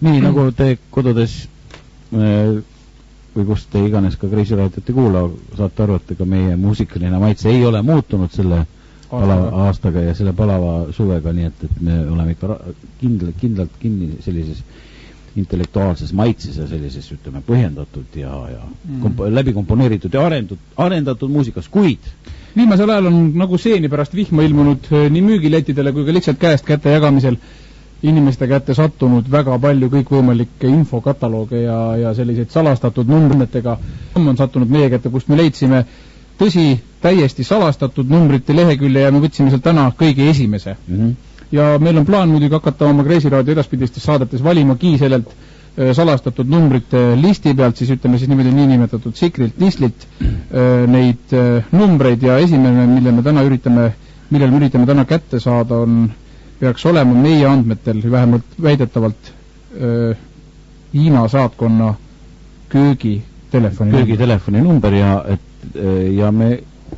nii nagu te kodudes või kus te iganes ka Kreisi raadiot ei kuula, saate aru, et ka meie muusikaline maitse ei ole muutunud selle palava aastaga ja selle palava suvega, nii et me oleme ikka kindlalt kinni sellises intellektuaalses maitses ja sellises, ütleme, põhjendatud ja läbi komponeeritud ja arendatud muusikas, kuid viimasel ajal on nagu seeni pärast vihma ilmunud nii müügiletidele kui ka lihtsalt käest kätte jagamisel inimeste kätte sattunud väga palju kõikvõimalikke infokatalooge ja selliseid salastatud numbritega on sattunud meie kätte, kust me leidsime tõsi, täiesti salastatud numbrite lehekülje ja me võtsime sealt täna kõige esimese. Ja meil on plaan muidugi hakata oma Kreisi raadio edaspidistes saadetes valimagi sellelt salastatud numbrite listi pealt, siis ütleme siis niimoodi niinimetatud secret listlit neid numbreid ja esimene, millele me üritame täna kätte saada, peaks olema meie andmetel, vähemalt väidetavalt Hiina saatkonna köögitelefoni number ja me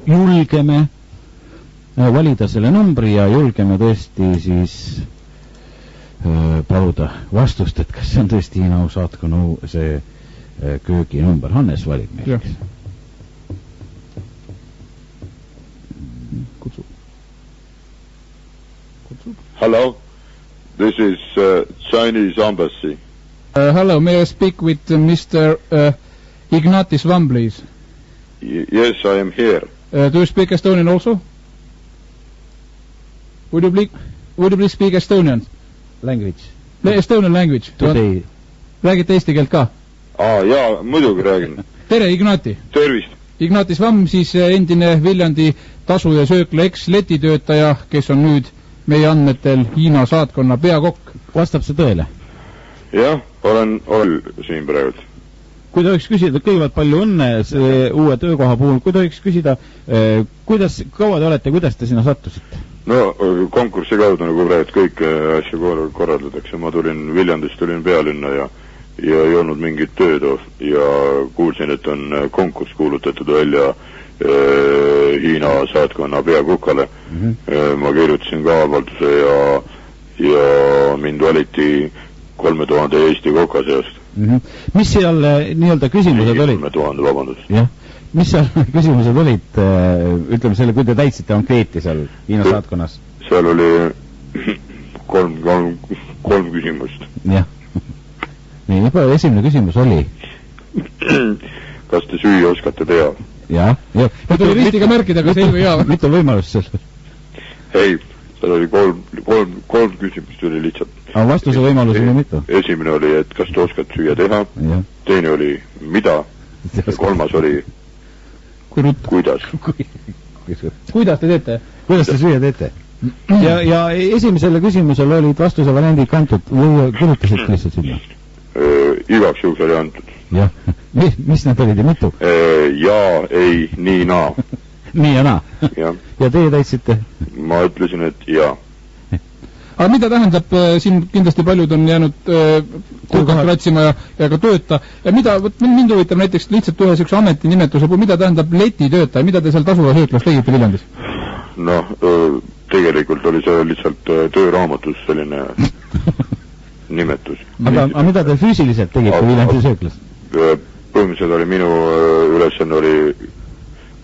julgeme valida selle numbri ja julgeme tõesti siis paluda vastust, et kas see on tõesti Hiina saatkonna see kööginumber. Hannes valib meil. Kutsub. Hello, this is Chinese Embassy. Hello, may I speak with Mr. Ignatis Vam, please? Yes, I am here. Do you speak Estonian also? Would you please speak Estonian language? Estonian language. Räägite eesti keelt ka? Jaa, muidugi räägin. Tere, Ignati. Tervist. Ignatis Vam, siis endine Viljandi tasu- ja söökla ex-letitöötaja, kes on nüüd meie andmetel Hiina saatkonna peakokk. Vastab see tõele? Jah, olen siin praegu. Kui tohiks küsida, kõigepealt palju õnne see uue töökoha puhul, kui tohiks küsida, kaua te olete, kuidas te sinna sattusite? No, konkursi kaudu nagu praegu kõik asju korraldatakse. Ma tulin Viljandist, tulin pealinna ja ei olnud mingit tööd ja kuulsin, et on konkurss kuulutatud välja Hiina saatkonna peakokale. Ma kirjutasin ka avalduse ja mind valiti 3000 Eesti koka seast. Mis seal nii-öelda küsimused olid? 3000, vabandust. Jah. Mis seal küsimused olid, ütleme selle, kui te täitsite ankeeti seal Hiina saatkonnas? Seal oli kolm küsimust. Jah. Nii, juba esimene küsimus oli. Kas te süüa oskate teha? Jah. Ma tuli ristiga märkida, kas ei või jaa. Mitu võimalust seal? Ei, seal oli kolm küsimust oli lihtsalt. Aga vastuse võimalus oli mitu? Esimene oli, et kas te oskate süüa teha? Teine oli, mida? Ja kolmas oli, kuidas? Kuidas te teete? Kuidas te süüa teete? Ja esimesele küsimusele olid vastuse variandid kantud või kirjutasid lihtsalt sinna? Igaks juhuks oli antud. Jah. Mis need olid ja mitu? Jaa, ei, nii, naa. Nii ja naa. Ja teie täitsite? Ma ütlesin, et jaa. Aga mida tähendab, siin kindlasti paljud on jäänud ratsima ja ka tööta. Ja mind huvitab näiteks lihtsalt ühe sükse ametinimetuse, mida tähendab letitöötaja, mida te seal tasuva sööklas tegite Viljandis? Noh, tegelikult oli see lihtsalt tööraamatus selline nimetus. Aga mida te füüsiliselt tegite Viljandi sööklas? Põhimõtteliselt oli minu ülesanne oli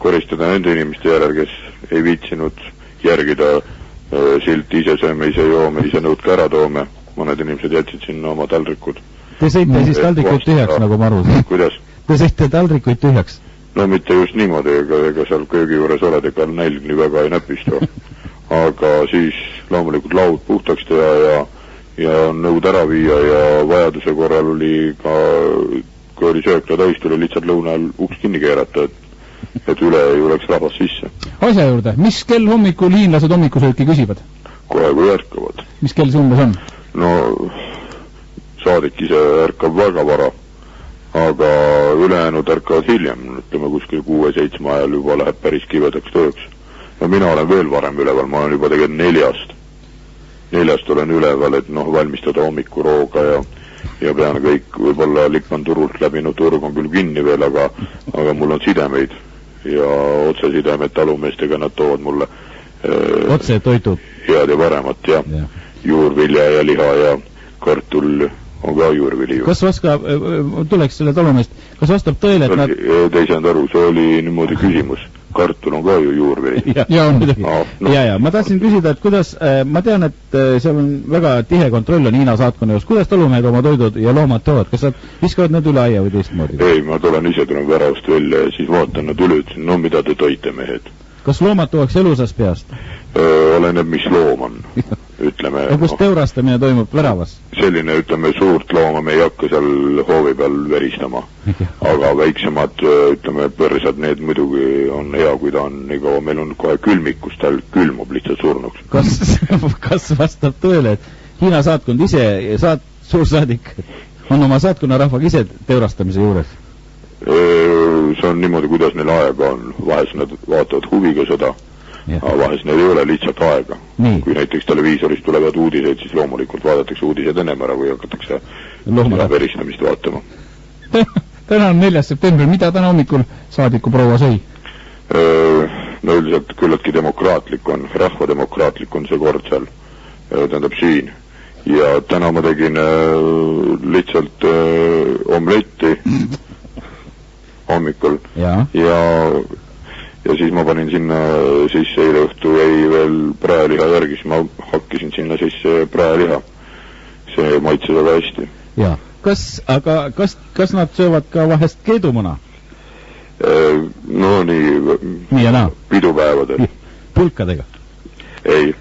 koristada nende inimeste järel, kes ei viitsinud järgida silt ise sööme, ise joome, ise nõudke ära toome. Mõned inimesed jätsid sinna oma taldrikud. Te sõite siis taldrikuid tühjaks, nagu ma aru saan? Kuidas? Te sõite taldrikuid tühjaks? No mitte just niimoodi, ega seal köögi juures oled, ega nälg nii väga ei näpistu. Aga siis loomulikult laud puhtaks teha ja nõud ära viia ja vajaduse korral oli ka, kui oli söökla täis, tuli lihtsalt lõunal uks kinni keerata, et üle ei oleks rahvas sisse. Asja juurde, mis kell hommikul hiinlased hommikusööki küsivad? Kohe kui ärkavad. Mis kell see umbes on? No, saadik ise ärkab väga vara, aga ülejäänud ärkavad hiljem, ütleme kuskil 6-7 ajal juba läheb päris kivedaks tööks. Ja mina olen veel varem üleval, ma olen juba tegelikult 4 olen üleval, et valmistada hommikurooga ja pean kõik, võib-olla Likman turult läbinud turg on küll kinni veel, aga mul on sidemeid ja otsesidemed talumeestega, nad toovad mulle otse toidu head ja paremat ja juurvilja ja liha ja kartul on ka juurvili. Kas vaskab, tuleks selle talumeest, kas vastab tõele, et nad... Te ei saanud aru, see oli niimoodi küsimus. Kartul on ka ju juurvili. Ja on midagi. Ja, ma tahtsin küsida, et kuidas, ma tean, et seal on väga tihe kontroll on Hiina saatkonna juures. Kuidas talumehed oma toidud ja loomad toovad? Kas nad viskavad nad üle aia või teistmoodi? Ei, ma tulen ise tulen väravast välja ja siis vaatan nad üle, ütlesin, no mida te toite, mehed? Kas loomad tuuakse elusast peast? Oleneb, mis loom on. Ütleme... Ja kus teurastamine toimub väravas? Selline, ütleme, suurt looma me ei hakka seal hoovi peal veristama. Aga väiksemad, ütleme, põrsad, need muidugi on hea, kui ta on nii kaua. Meil on kohe külmikus, tal külmub lihtsalt surnuks. Kas vastab tõele, et Hiina saatkond ise, suursaadik on oma saatkonna rahvaga ise teurastamise juures? See on niimoodi, kuidas neil aega on. Vahest nad vaatavad huviga seda, aga vahest neil ei ole lihtsalt aega. Kui näiteks televiisorist tulevad uudised, siis loomulikult vaadatakse uudised ennem ära, kui hakatakse seda veristamist vaatama. Täna on 4. september, mida täna hommikul saadiku proua sõi? No üldiselt küllaltki demokraatlik on, rahvademokraatlik on see kord seal, tähendab siin. Ja täna ma tegin lihtsalt omletti hommikul ja siis ma panin sinna sisse eile õhtu jäi veel praeliha järgi, siis ma hakkisin sinna sisse praeliha. See maitses väga hästi. Ja, kas nad söövad ka vahest keedumuna? No nii pidupäevadel. Pulkadega? Ei,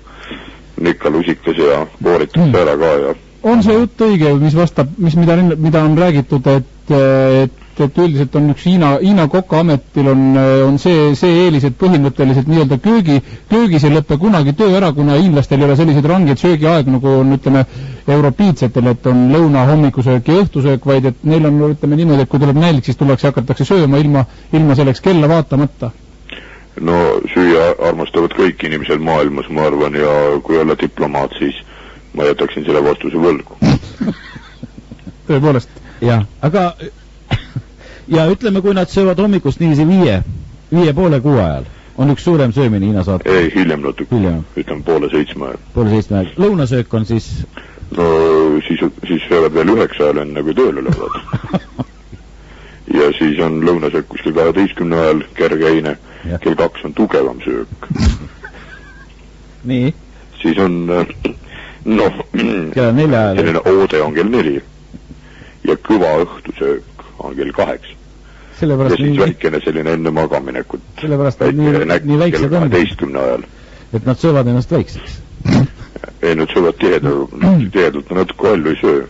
ikka lusikas ja kooritakse ära ka ja... On see jutt õige, mis vastab, mida on räägitud, et üldiselt on üks Hiina kokaametil on see eelis, et põhimõtteliselt nii-öelda köögis ei lõppe kunagi töö ära, kuna hiinlastel ei ole sellised ranged söögiaeg, nagu on, ütleme, europiitsetel, et on lõuna, hommikusöök ja õhtusöök, vaid et neil on, ütleme niimoodi, et kui tuleb nälg, siis tullakse hakatakse sööma ilma selleks kella vaatamata. No süüa armastavad kõik inimesed maailmas, ma arvan, ja kui olla diplomaat, siis ma jätaksin selle vastuse võlgu. Tõepoolest. Ja, aga ja ütleme, kui nad söövad hommikust niiviisi 5:30 ajal, on üks suurem söömine Hiina saatkond? Ei, hiljem natuke. Ütleme 6:30 ajal. 6:30 ajal. Lõunasöök on siis? No siis söövad veel 9 ajal enne, kui tööle lõvad. Ja siis on lõunasöök kuskil 12 ajal, kergeine. Kell 2 on tugevam söök. Nii? Siis on, kella 4 ajal. Selline oode on kell 4. Ja kõva õhtusöök on kell 8. Ja siis väikene selline enne magaminekut. Sellepärast nii väiksed on. 12 ajal. Et nad söövad ennast väikseks. Ei, nad söövad tihedalt, natuke palju ei söö.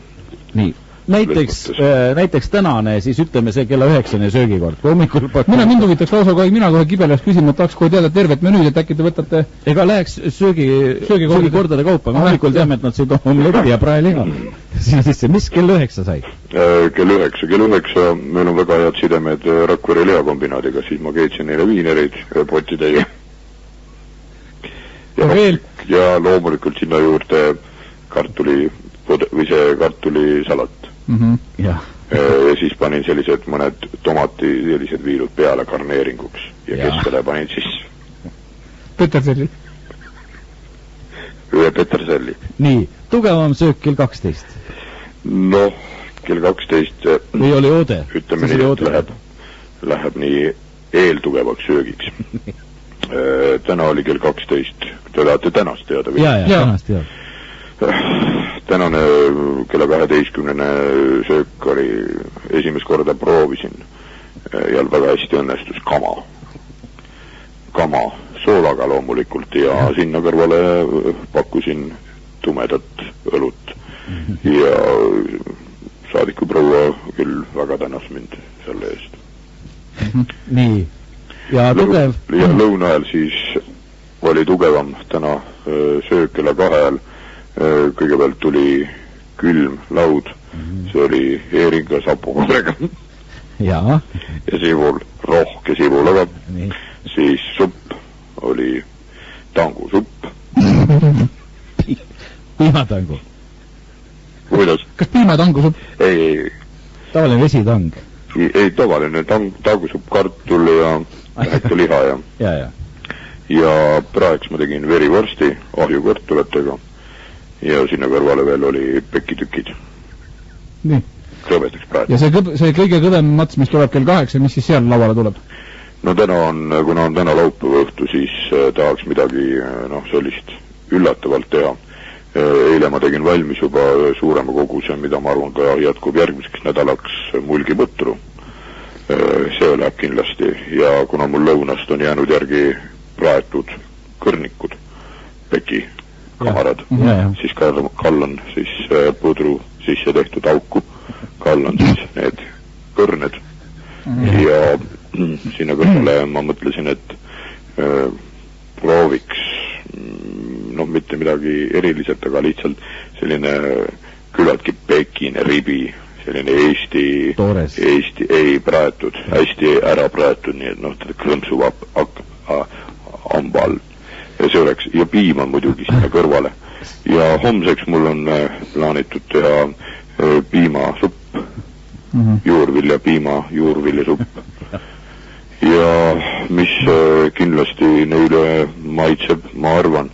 Nii. Näiteks tänane, siis ütleme see kella 9 söögikord. Mind huvitaks lausa kohe, mina kohe kibeleks küsima, tahaks kohe teada tervet menüüd, et äkki te võtate... Ega läheks söögikordade kaupa. Me hommikul teame, et nad sõid omletti ja praeliha. Siis mis kell 9 sai? Kell 9. Meil on väga head sidemed Rakvere lihakombinaadiga, siis ma keetsin neile viinereid potitäie. Ja loomulikult sinna juurde kartulisalat. Ja siis panin sellised mõned tomati sellised viilud peale karneeringuks ja keskele panin sisse Peterselli. Peterselli. Nii, tugevam söök kell 12? Noh, kell 12 või oli oode? Ütleme nii, et läheb nii eeltugevaks söögiks. Täna oli kell 12. Te tahate tänast teada? Ja, tänast teada. Tänane kella 12 söök oli esimest korda proovisin ja väga hästi õnnestus kama soolaga loomulikult ja sinna kõrvale pakkusin tumedat õlut ja saadikuproua küll väga tänas mind selle eest. Nii, ja tugev ja lõuna ajal siis oli tugevam täna söök kella 2 ajal. Kõigepealt tuli külm laud, see oli heeringa sapukorega ja sibul, rohke sibulaga, siis supp oli tangusupp. Piimatangu? Kuidas? Kas piimatangusupp? Ei. Tavaline vesitang? Ei, tavaline tangusupp, kartul ja liha ja praegu ma tegin verivorsti ahjukartuletega. Ja sinna kõrvale veel oli pekitükid. Nii. Krõbedaks praegu. Ja see kõige kõdem mats, mis tuleb kell 8, mis siis seal lauale tuleb? No kuna on täna laupäeva õhtu, siis tahaks midagi sellist üllatavalt teha. Eile ma tegin valmis juba suurema koguse, mida ma arvan ka jätkub järgmiseks nädalaks mulgipõtru. See läheb kindlasti ja kuna mul lõunast on jäänud järgi praetud kõrnikud, peki kamarad, siis kallan siis pudru sisse tehtud auku, kallan siis need kõrned ja sinna kõrvale ma mõtlesin, et prooviks mitte midagi eriliselt, aga lihtsalt selline küllaltki pekine ribi, selline Eesti ei praetud, hästi ära praetud, nii et krõmpsub ambal ja see oleks, ja piima muidugi sinna kõrvale ja homseks mul on plaanitud teha piimasupp, juurviljasupp ja mis kindlasti neile maitseb, ma arvan,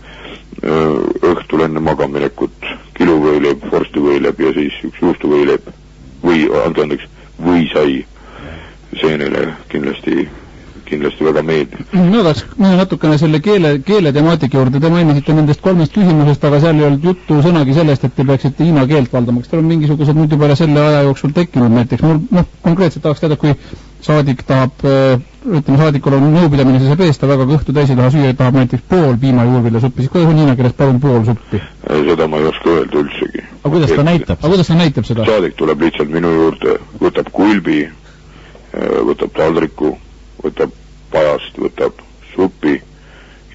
õhtul enne magaminekut kiluvõileib, vorstivõileib ja siis üks juustuvõileib või sai. See neile kindlasti väga meeldib. No tahaks natukene selle keele temaatika juurde. Te mainisite nendest 3 küsimusest, aga seal ei olnud juttu sõnagi sellest, et te peaksite hiina keelt valdama. Kas teil on mingisugused nüüd juba selle aja jooksul tekkinud näiteks? Mul konkreetselt tahaks teada, kui saadik tahab, saadikul on nõupidamine sees, ta väga kõhtu täis ei taha süüa, tahab näiteks pool piimajuurviljasuppi, siis kuidas on hiina keeles palun pool suppi? Seda ma ei oska öelda üldsegi. Aga kuidas ta näitab seda? Saadik tuleb lihtsalt minu juurde, võtab kulbi, võtab taldriku, võtab pajast, võtab suppi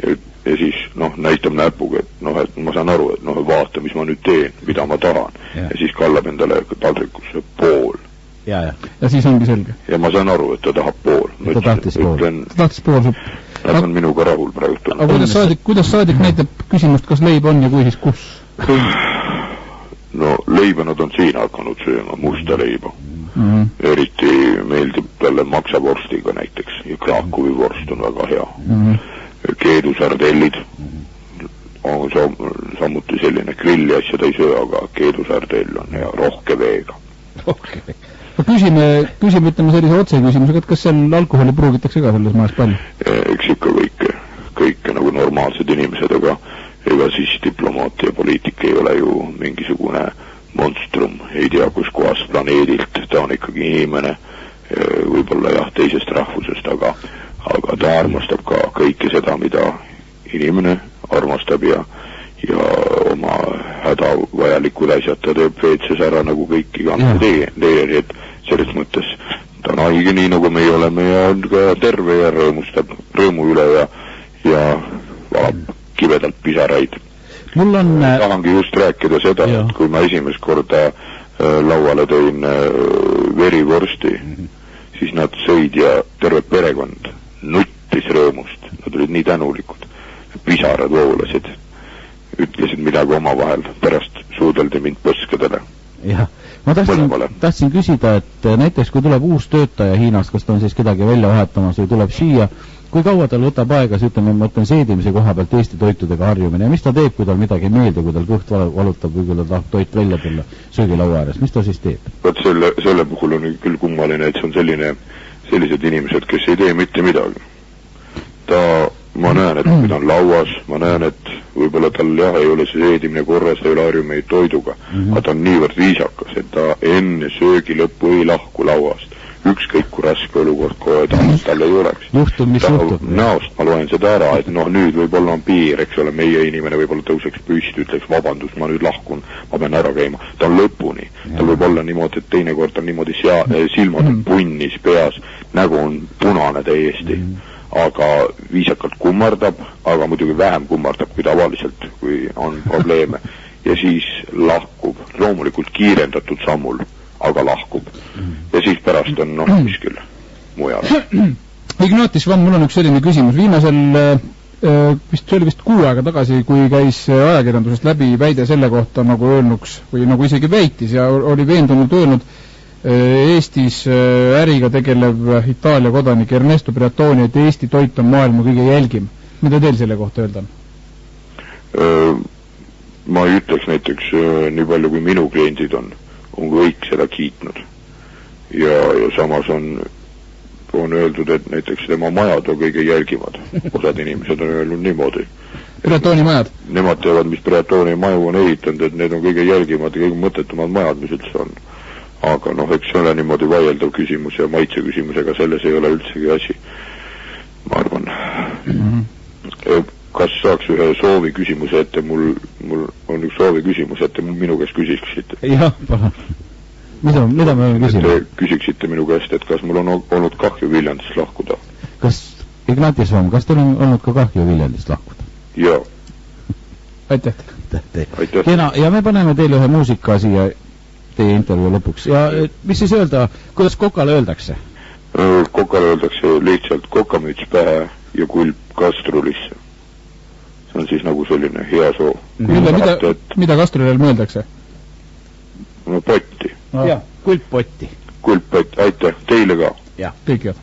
ja siis näitab näpuga, et ma saan aru, et vaata, mis ma nüüd teen, mida ma tahan ja siis kallab endale taldrikusse pool. Ja siis ongi selge. Ja ma saan aru, et ta tahab pool. Ta tahtis pool suppi. Nad on minuga rahul praegu. Aga kuidas saadik näitab küsimust, kas leib on ja kui siis kus? No leiba nad on siin hakanud sööma, musta leiba. Eriti meeldib talle maksavorstiga näiteks ja Krakowi vorst on väga hea. Keedusardellid on samuti selline grilli asja ta ei söö, aga keedusardell on hea, rohke veega. Küsime, ütleme sellise otseküsimusega, et kas seal alkoholi pruugitakse ka selles majas palju? Eks ikka kõike nagu normaalsed inimesed, aga ega siis diplomaat ja poliitik ei ole ju mingisugune monstrum, ei tea kus kohast planeedilt, ta on ikkagi inimene, võib-olla teisest rahvusest, aga ta armastab ka kõike seda, mida inimene armastab ja oma hädavajalikud asjad ta teeb veetses ära nagu kõiki teie, et selles mõttes ta on haige nii nagu meie oleme ja on ka terve ja rõõmustab rõõmu üle ja valab kivedalt pisaraid. Tahangi just rääkida seda, et kui ma esimest korda lauale tõin verivorsti, siis nad sõid ja terve perekond nuttis rõõmust, nad olid nii tänulikud, pisarad voolasid, ütlesid midagi omavahel, pärast suudeldi mind põskedele. Jah, ma tahtsin küsida, et näiteks kui tuleb uus töötaja Hiinast, kas ta on siis kedagi välja vahetamas või tuleb siia, kui kaua tal võtab aega, ütleme, ma mõtlen seedimise koha pealt Eesti toitudega harjumine ja mis ta teeb, kui tal midagi ei meeldi, kui tal kõht valutab või kui ta tahab toit välja tulla söögilaua ääres, mis ta siis teeb? Võt selle puhul on küll kummaline, et see on sellised inimesed, kes ei tee mitte midagi. Ma näen, et kui ta on lauas, ma näen, et võib-olla tal ei ole see seedimine korras, ta ei ole harjumeid toiduga, aga ta on niivõrd viisakas, et ta enne söögi lõppu ei lahku lauast. Ükskõik kui raske olukord kohe tal ei oleks. Mis juhtub? Näost ma loen seda ära, et nüüd võib-olla on piir, eks ole, meie inimene võib-olla tõuseks püsti, ütleks vabandust, ma nüüd lahkun, ma pean ära käima. Ta on lõpuni. Tal võib olla niimoodi, et teinekord on niimoodi silmad on punnis peas, nägu on punane täiesti. Aga viisakalt kummardab, aga muidugi vähem kummardab kui tavaliselt, kui on probleeme. Ja siis lahkub, loomulikult kiirendatud sammul, aga lahkub. Ja siis pärast on kuskil mujal. Ignatis Vam, mul on üks selline küsimus. Viimasel, see oli vist 6 aega tagasi, kui käis ajakirjandusest läbi väide selle kohta nagu öelnuks, või nagu isegi väitis ja oli veendunud öelnud, Eestis äriga tegelev Itaalia kodanik Ernesto Briatoni, et Eesti toit on maailma kõige jälgim. Mida teil selle kohta öelda on? Ma ei ütleks näiteks nii palju, kui minu kliendid on on kõik seda kiitnud. Ja samas on öeldud, et näiteks tema majad on kõige jälgimad. Osad inimesed on öelnud niimoodi. Bretooni majad? Nemad teavad, mis Bretooni maju on ehitanud, et need on kõige jälgimad ja kõige mõttetumad majad, mis üldse on. Aga eks see ole niimoodi vaieldav küsimus ja maitse küsimusega selles ei ole üldsegi asi. Ma arvan. Kas saaks ühe soovi küsimuse ette, mul on üks soovi küsimus, et te minu käest küsiksite. Jah, palun. Mida me küsime? Te küsiksite minu käest, et kas mul on olnud kahju Viljandist lahkuda. Kas, Ignatisvam, kas teil on olnud ka kahju Viljandist lahkuda? Jaa. Aitäh. Kena, ja me paneme teile ühe muusika siia teie intervjuu lõpuks. Ja mis siis öelda, kuidas kokale öeldakse? Kokale öeldakse lihtsalt kokamüts pähe ja kulp kastrulisse. See on siis nagu selline hea soov. Mida kastrulil mõeldakse? No potti. Jah, kulp potti. Kulp potti, aitäh, teile ka. Jah, kõik head.